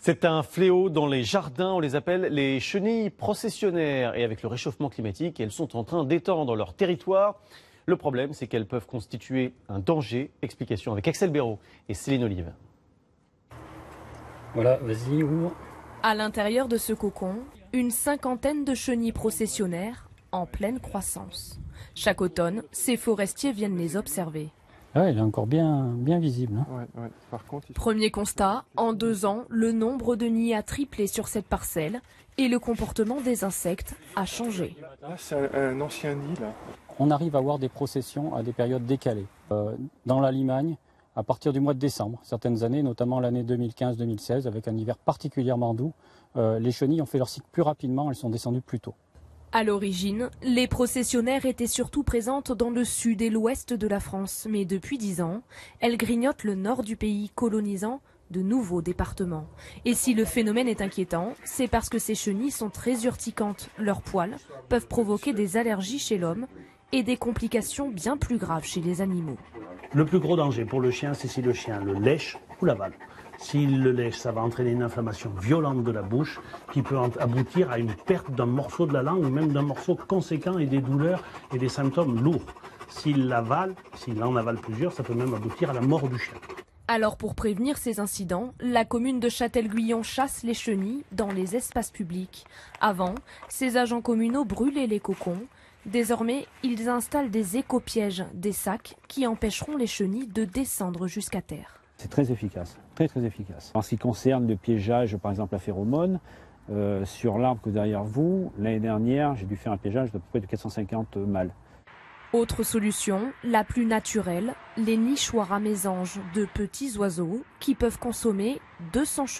C'est un fléau dans les jardins, on les appelle les chenilles processionnaires. Et avec le réchauffement climatique, elles sont en train d'étendre leur territoire. Le problème, c'est qu'elles peuvent constituer un danger. Explication avec Axel Béraud et Céline Olive. Voilà, vas-y, ouvre. À l'intérieur de ce cocon, une cinquantaine de chenilles processionnaires en pleine croissance. Chaque automne, ces forestiers viennent les observer. Ah ouais, il est encore bien visible. Hein. Ouais. Par contre, Premier constat, en 2 ans, le nombre de nids a triplé sur cette parcelle et le comportement des insectes a changé. là, c'est un ancien nid, là. On arrive à voir des processions à des périodes décalées. Dans la Limagne, à partir du mois de décembre, certaines années, notamment l'année 2015-2016, avec un hiver particulièrement doux, les chenilles ont fait leur cycle plus rapidement, elles sont descendues plus tôt. À l'origine, les processionnaires étaient surtout présentes dans le sud et l'ouest de la France, mais depuis 10 ans, elles grignotent le nord du pays, colonisant de nouveaux départements. Et si le phénomène est inquiétant, c'est parce que ces chenilles sont très urticantes. Leurs poils peuvent provoquer des allergies chez l'homme et des complications bien plus graves chez les animaux. Le plus gros danger pour le chien, c'est si le chien le lèche ou l'avale. S'il le lèche, ça va entraîner une inflammation violente de la bouche qui peut aboutir à une perte d'un morceau de la langue ou même d'un morceau conséquent et des douleurs et des symptômes lourds. S'il l'avale, s'il en avale plusieurs, ça peut même aboutir à la mort du chien. Alors pour prévenir ces incidents, la commune de Châtel-Guyon chasse les chenilles dans les espaces publics. Avant, ces agents communaux brûlaient les cocons. Désormais, ils installent des écopièges, des sacs qui empêcheront les chenilles de descendre jusqu'à terre. C'est très efficace, très efficace. En ce qui concerne le piégeage, par exemple à phéromones, sur l'arbre que derrière vous, l'année dernière, j'ai dû faire un piégeage d'à peu près de 450 mâles. Autre solution, la plus naturelle, les nichoirs à mésanges de petits oiseaux qui peuvent consommer 200 chenilles.